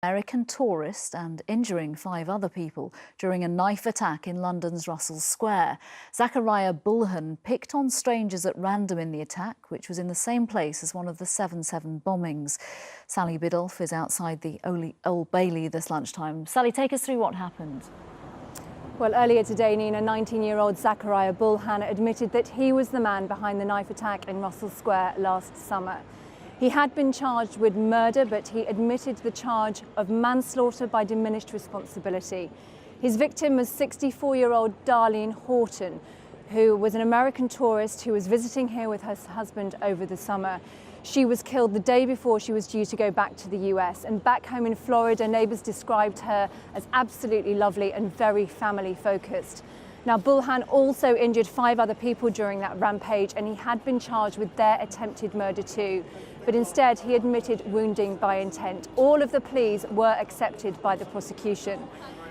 American tourist and injuring 5 other people during a knife attack in London's Russell Square. Zachariah Bulhan picked on strangers at random in the attack, which was in the same place as one of the 7/7 bombings. Sally Biddulph is outside the Old Bailey this lunchtime. Sally, take us through what happened. Well, earlier today, Nina, 19-year-old Zachariah Bulhan admitted that he was the man behind the knife attack in Russell Square last summer. He had been charged with murder, but he admitted the charge of manslaughter by diminished responsibility. His victim was 64-year-old Darlene Horton, who was an American tourist who was visiting here with her husband over the summer. She was killed the day before she was due to go back to the US. And back home in Florida, neighbours described her as absolutely lovely and very family-focused. Now, Bulhan also injured 5 other people during that rampage, and he had been charged with their attempted murder too. But instead, he admitted wounding by intent. All of the pleas were accepted by the prosecution.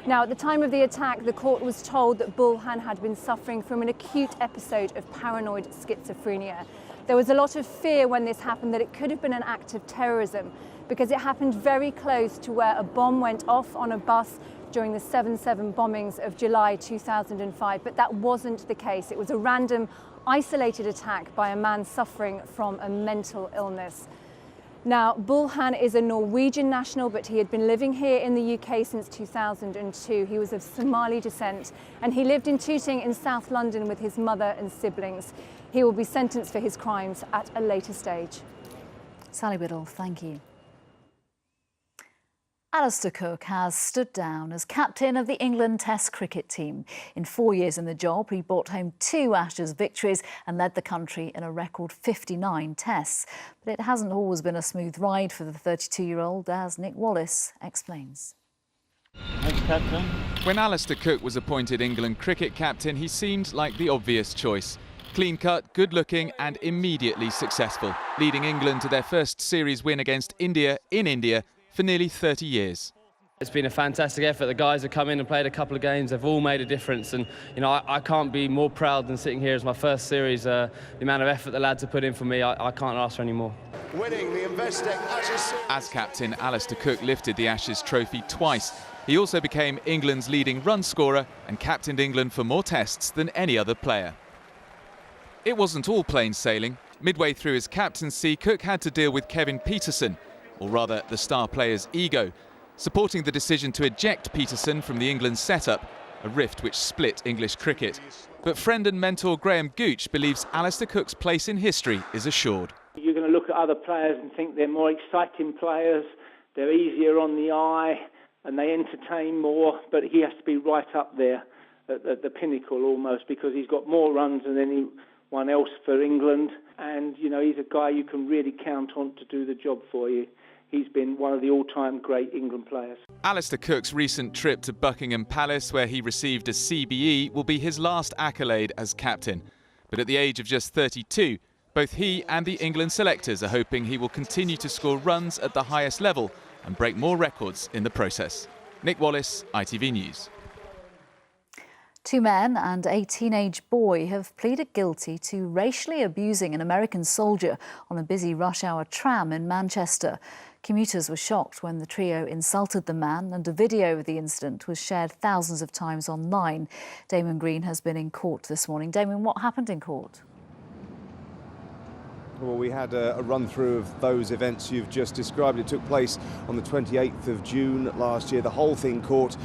Now, at the time of the attack, the court was told that Bulhan had been suffering from an acute episode of paranoid schizophrenia. There was a lot of fear when this happened that it could have been an act of terrorism, because it happened very close to where a bomb went off on a bus during the 7/7 bombings of July 2005. But that wasn't the case. It was a random, isolated attack by a man suffering from a mental illness. Now, Bulhan is a Norwegian national, but he had been living here in the UK since 2002. He was of Somali descent, and he lived in Tooting in South London with his mother and siblings. He will be sentenced for his crimes at a later stage. Sally Biddulph, thank you. Alistair Cook has stood down as captain of the England Test cricket team. In 4 years in the job, he brought home 2 Ashes victories and led the country in a record 59 tests. But it hasn't always been a smooth ride for the 32-year-old, as Nick Wallace explains. Thanks, Captain. When Alistair Cook was appointed England cricket captain, he seemed like the obvious choice. Clean-cut, good-looking and immediately successful, leading England to their first series win against India in India for nearly 30 years. It's been a fantastic effort. The guys have come in and played a couple of games. They've all made a difference, and I can't be more proud than sitting here as my first series. The amount of effort the lads have put in for me, I can't ask for any more. Winning the Investec Ashes series. As captain, Alistair Cook lifted the Ashes trophy twice. He also became England's leading run scorer and captained England for more tests than any other player. It wasn't all plain sailing. Midway through his captaincy, Cook had to deal with Kevin Pietersen, or rather the star player's ego, supporting the decision to eject Pietersen from the England setup, a rift which split English cricket. But friend and mentor Graham Gooch believes Alistair Cook's place in history is assured. You're going to look at other players and think they're more exciting players, they're easier on the eye and they entertain more, but he has to be right up there at the pinnacle almost, because he's got more runs than anyone else for England, and he's a guy you can really count on to do the job for you. He's been one of the all-time great England players. Alistair Cook's recent trip to Buckingham Palace, where he received a CBE, will be his last accolade as captain. But at the age of just 32, both he and the England selectors are hoping he will continue to score runs at the highest level and break more records in the process. Nick Wallace, ITV News. 2 men and a teenage boy have pleaded guilty to racially abusing an American soldier on a busy rush-hour tram in Manchester. Commuters were shocked when the trio insulted the man, and a video of the incident was shared thousands of times online. Damon Green has been in court this morning. Damon, what happened in court? Well, we had a run-through of those events you've just described. It took place on the 28th of June last year. The whole thing caught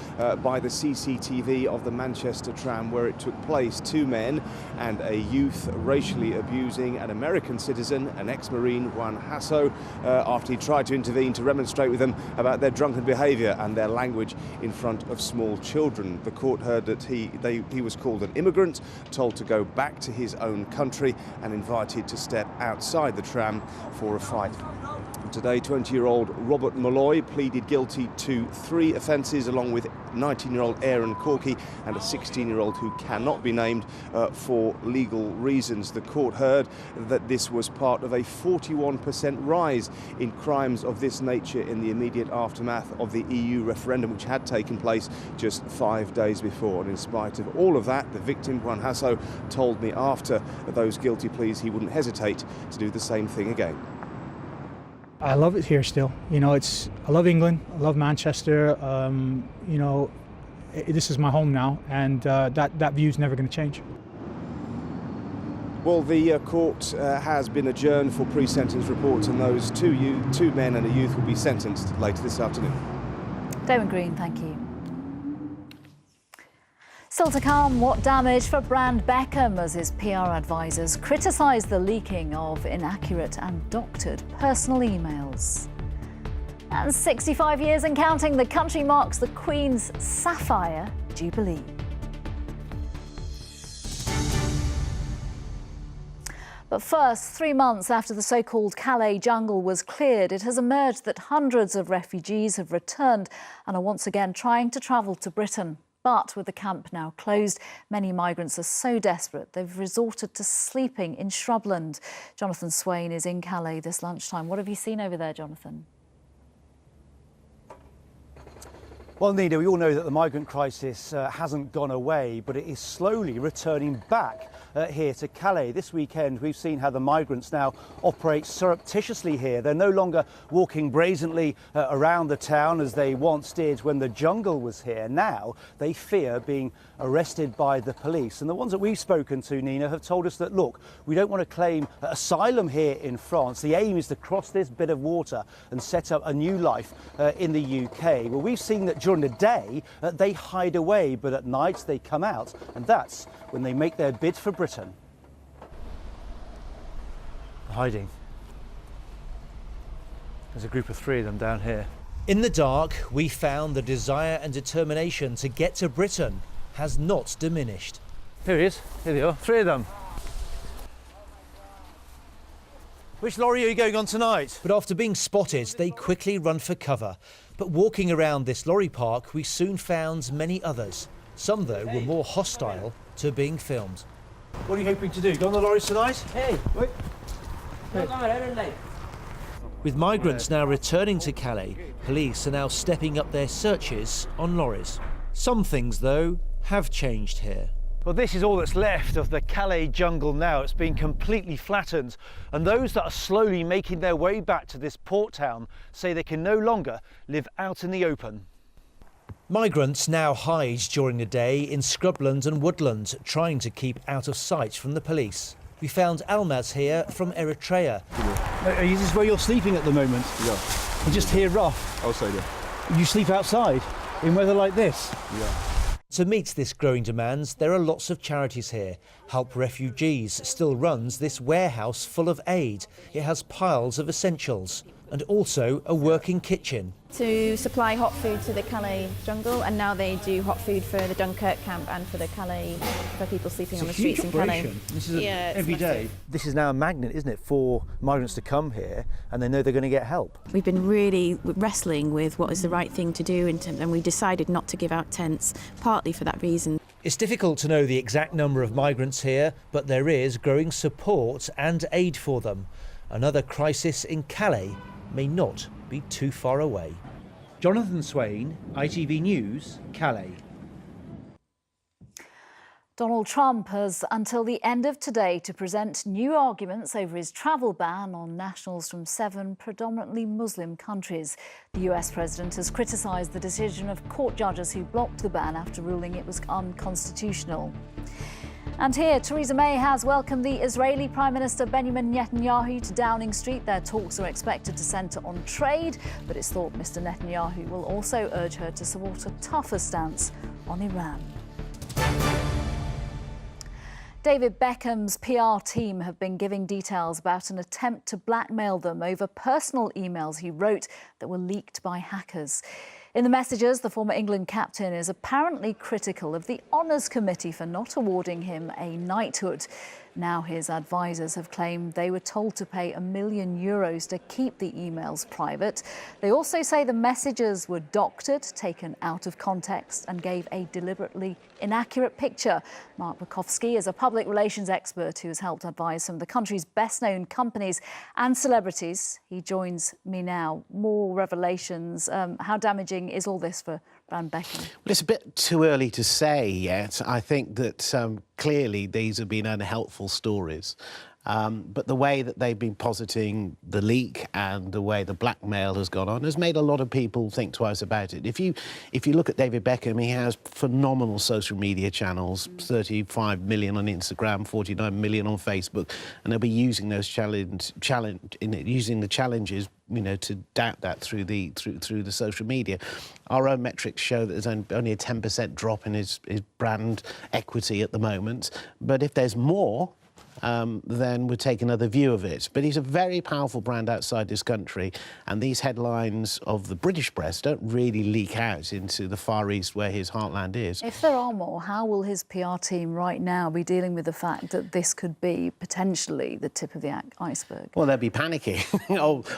by the CCTV of the Manchester tram where it took place. 2 men and a youth racially abusing an American citizen, an ex-Marine, Juan Hasso, after he tried to intervene to remonstrate with them about their drunken behaviour and their language in front of small children. The court heard that he was called an immigrant, told to go back to his own country and invited to step outside the tram for a fight. Today, 20-year-old Robert Malloy pleaded guilty to 3 offences, along with 19-year-old Aaron Corky and a 16-year-old who cannot be named for legal reasons. The court heard that this was part of a 41% rise in crimes of this nature in the immediate aftermath of the EU referendum, which had taken place just 5 days before. And in spite of all of that, the victim, Juan Hasso, told me after those guilty pleas he wouldn't hesitate to do the same thing again. I love it here still. You know, I love England, I love Manchester. You know, this is my home now, and that view's never going to change. Well, the court has been adjourned for pre-sentence reports, and those two men and a youth will be sentenced later this afternoon. Damon Green, thank you. Still to come, what damage for Brand Beckham as his PR advisors criticise the leaking of inaccurate and doctored personal emails. And 65 years and counting, the country marks the Queen's Sapphire Jubilee. But first, 3 months after the so-called Calais jungle was cleared, it has emerged that hundreds of refugees have returned and are once again trying to travel to Britain. But with the camp now closed, many migrants are so desperate they've resorted to sleeping in shrubland. Jonathan Swain is in Calais this lunchtime. What have you seen over there, Jonathan? Well, Nina, we all know that the migrant crisis hasn't gone away, but it is slowly returning back here to Calais. This weekend, we've seen how the migrants now operate surreptitiously here. They're no longer walking brazenly around the town as they once did when the jungle was here. Now they fear being arrested by the police. And the ones that we've spoken to, Nina, have told us that, look, we don't want to claim asylum here in France. The aim is to cross this bit of water and set up a new life in the UK. Well, we've seen that during the day they hide away, but at night they come out, and that's when they make their bid for Britain. Hiding. There's a group of 3 of them down here. In the dark, we found the desire and determination to get to Britain has not diminished. Here he is. Here they are. 3 of them. Which lorry are you going on tonight? But after being spotted, they quickly run for cover. But walking around this lorry park, we soon found many others. Some, though, were more hostile to being filmed. What are you hoping to do? Go on the lorries tonight? Hey! Wait. With migrants now returning to Calais, police are now stepping up their searches on lorries. Some things, though, have changed here. Well, this is all that's left of the Calais jungle now. It's been completely flattened, and those that are slowly making their way back to this port town say they can no longer live out in the open. Migrants now hide during the day in scrubland and woodland, trying to keep out of sight from the police. We found Almaz here from Eritrea. Is this where you're sleeping at the moment? Yeah. You just hear rough? Outside, yeah. You sleep outside in weather like this? Yeah. To meet this growing demand, there are lots of charities here. Help Refugees still runs this warehouse full of aid. It has piles of essentials and also a working kitchen. To supply hot food to the Calais jungle, and now they do hot food for the Dunkirk camp and for the Calais, for people sleeping on the streets in Calais. This is every day. This is now a magnet, isn't it, for migrants to come here, and they know they're going to get help. We've been really wrestling with what is the right thing to do, and we decided not to give out tents, partly for that reason. It's difficult to know the exact number of migrants here, but there is growing support and aid for them. Another crisis in Calais may not be too far away. Jonathan Swain, ITV News, Calais. Donald Trump has until the end of today to present new arguments over his travel ban on nationals from 7 predominantly Muslim countries. The US president has criticised the decision of court judges who blocked the ban after ruling it was unconstitutional. And here, Theresa May has welcomed the Israeli Prime Minister Benjamin Netanyahu to Downing Street. Their talks are expected to centre on trade, but it's thought Mr Netanyahu will also urge her to support a tougher stance on Iran. David Beckham's PR team have been giving details about an attempt to blackmail them over personal emails he wrote that were leaked by hackers. In the messages, the former England captain is apparently critical of the Honours Committee for not awarding him a knighthood. Now his advisers have claimed they were told to pay €1 million to keep the emails private. They also say the messages were doctored, taken out of context and gave a deliberately inaccurate picture. Mark Bukowski is a public relations expert who has helped advise some of the country's best-known companies and celebrities. He joins me now. More revelations. How damaging is all this for Brand Beckham? Well, it's a bit too early to say yet. I think that clearly these have been unhelpful stories. But the way that they've been positing the leak and the way the blackmail has gone on has made a lot of people think twice about it. If you look at David Beckham, he has phenomenal social media channels, 35 million on Instagram, 49 million on Facebook, and they'll be using those using the challenges, you know, to doubt that through the social media. Our own metrics show that there's only a 10% drop in his brand equity at the moment. But if there's more, then we'll take another view of it. But he's a very powerful brand outside this country, and these headlines of the British press don't really leak out into the Far East where his heartland is. If there are more, how will his PR team right now be dealing with the fact that this could be potentially the tip of the iceberg? Well, they'll be panicking,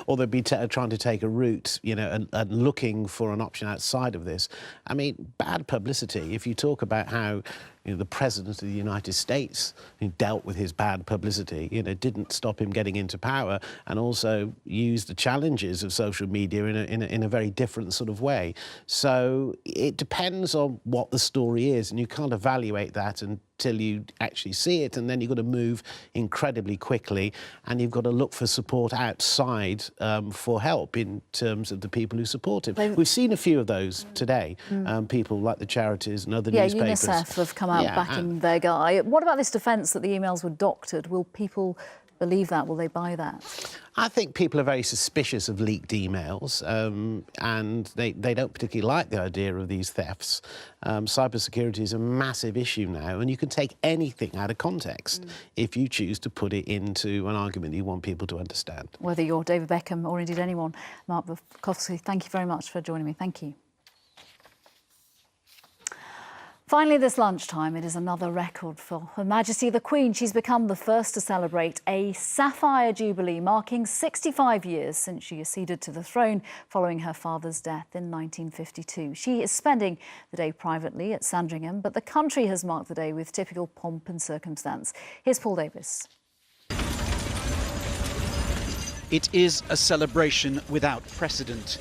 or they'll be trying to take a route, you know, and looking for an option outside of this. I mean, bad publicity. If you talk about how, you know, the President of the United States, who dealt with his bad publicity, you know, didn't stop him getting into power, and also used the challenges of social media in a very different sort of way. So it depends on what the story is, and you can't evaluate that until you actually see it, and then you've got to move incredibly quickly, and you've got to look for support outside for help in terms of the people who support him. We've seen a few of those today, people like the charities and other newspapers. UNICEF have come out backing their guy. What about this defence that the emails were doctored? Will people believe that? Will they buy that? I think people are very suspicious of leaked emails, and they don't particularly like the idea of these thefts. Cybersecurity is a massive issue now, and you can take anything out of context if you choose to put it into an argument you want people to understand. Whether you're David Beckham or indeed anyone. Mark Bukowski, thank you very much for joining me. Thank you. Finally, this lunchtime, it is another record for Her Majesty the Queen. She's become the first to celebrate a Sapphire Jubilee, marking 65 years since she acceded to the throne following her father's death in 1952. She is spending the day privately at Sandringham, but the country has marked the day with typical pomp and circumstance. Here's Paul Davis. It is a celebration without precedent,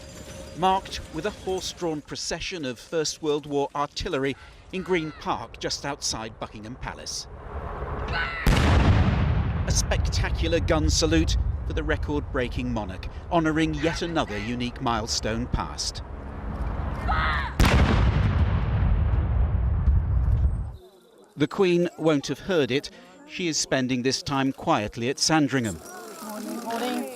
marked with a horse-drawn procession of First World War artillery in Green Park, just outside Buckingham Palace. A spectacular gun salute for the record-breaking monarch, honouring yet another unique milestone passed. The Queen won't have heard it. She is spending this time quietly at Sandringham. Morning.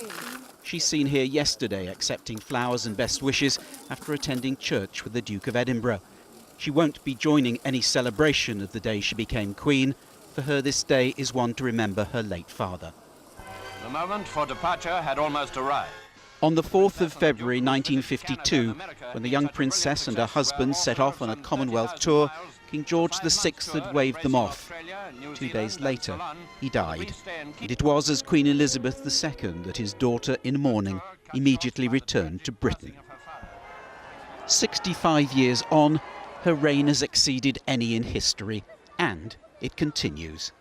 She's seen here yesterday, accepting flowers and best wishes after attending church with the Duke of Edinburgh. She won't be joining any celebration of the day she became Queen. For her, this day is one to remember her late father. The moment for departure had almost arrived. On the 4th of February 1952, when the young princess and her husband set off on a Commonwealth tour, King George VI had waved them off. 2 days later, he died. And it was as Queen Elizabeth II that his daughter, in mourning, immediately returned to Britain. 65 years on, her reign has exceeded any in history, and it continues.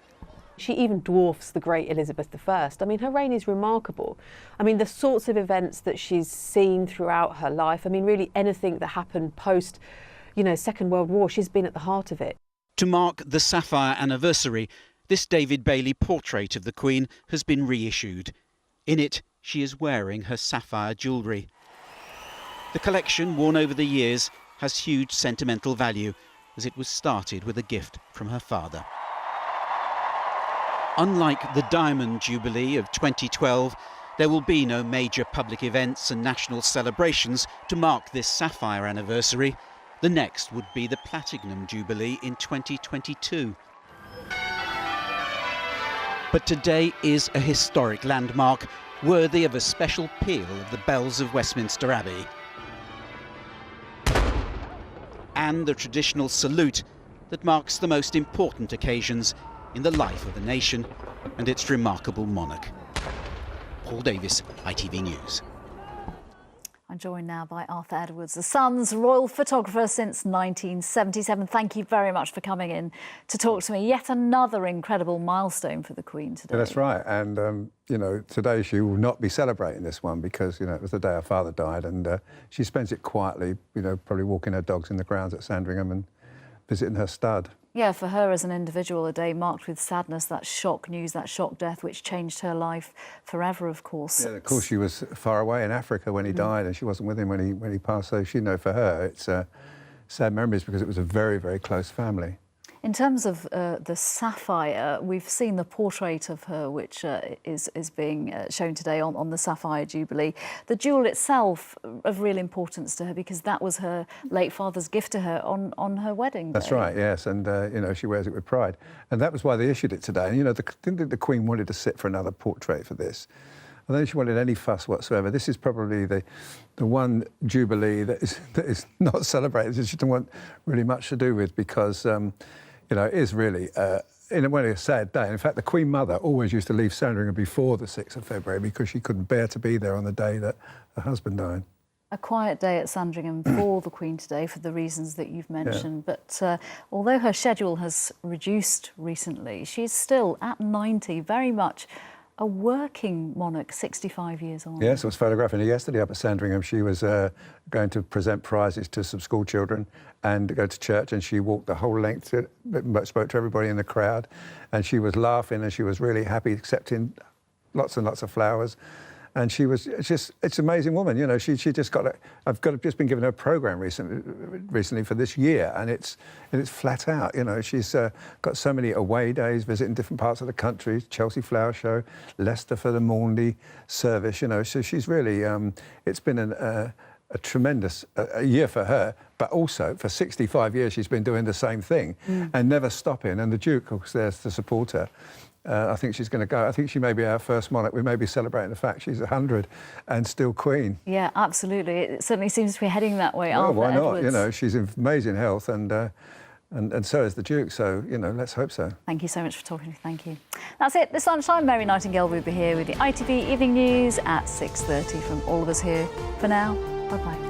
She even dwarfs the great Elizabeth I. I mean, her reign is remarkable. I mean, the sorts of events that she's seen throughout her life, I mean, really anything that happened post, you know, Second World War, she's been at the heart of it. To mark the Sapphire anniversary, this David Bailey portrait of the Queen has been reissued. In it, she is wearing her sapphire jewellery. The collection, worn over the years, has huge sentimental value, as it was started with a gift from her father. Unlike the Diamond Jubilee of 2012, there will be no major public events and national celebrations to mark this Sapphire anniversary. The next would be the Platinum Jubilee in 2022. But today is a historic landmark, worthy of a special peal of the bells of Westminster Abbey. And the traditional salute that marks the most important occasions in the life of a nation and its remarkable monarch. Paul Davis, ITV News. I'm joined now by Arthur Edwards, the Sun's royal photographer since 1977. Thank you very much for coming in to talk to me. Yet another incredible milestone for the Queen today. Yeah, that's right. And, you know, today she will not be celebrating this one because, you know, it was the day her father died, and she spends it quietly, you know, probably walking her dogs in the grounds at Sandringham and visiting her stud. Yeah, for her as an individual, a day marked with sadness, that shock news, that shock death, which changed her life forever, of course. Yeah, of course, she was far away in Africa when he died, and she wasn't with him when he passed. So she, for her, it's sad memories because it was a very, very close family. In terms of the Sapphire, we've seen the portrait of her, which is being shown today on the Sapphire Jubilee. The jewel itself of real importance to her because that was her late father's gift to her on her wedding day. That's right, yes, and she wears it with pride. And that was why they issued it today. And, I didn't think the Queen wanted to sit for another portrait for this. I don't think she wanted any fuss whatsoever. This is probably the one Jubilee that is not celebrated. She didn't want really much to do with because, it is really, in a way, a sad day. In fact, the Queen Mother always used to leave Sandringham before the 6th of February because she couldn't bear to be there on the day that her husband died. A quiet day at Sandringham for the Queen today for the reasons that you've mentioned. Yeah. But although her schedule has reduced recently, she's still, at 90, very much a working monarch, 65 years old. Yes, I was photographing her yesterday up at Sandringham. She was going to present prizes to some school children and go to church, and she walked the whole length, spoke to everybody in the crowd, and she was laughing and she was really happy, accepting lots and lots of flowers. And she was it's an amazing woman, she just got I've just been given her a programme recently for this year, and it's flat out, she's got so many away days, visiting different parts of the country, Chelsea Flower Show, Leicester for the Maundy service, so she's really, it's been a tremendous year for her, but also for 65 years she's been doing the same thing and never stopping, and the Duke, of course, there's to support her. I think she's going to go. I think she may be our first monarch. We may be celebrating the fact she's 100 and still Queen. Yeah, absolutely. It certainly seems to be heading that way. Well, why not? Edwards. She's in amazing health, and so is the Duke. So, let's hope so. Thank you so much for talking to me. Thank you. That's it. This lunchtime, Mary Nightingale will be here with the ITV Evening News at 6:30. From all of us here, for now, bye-bye.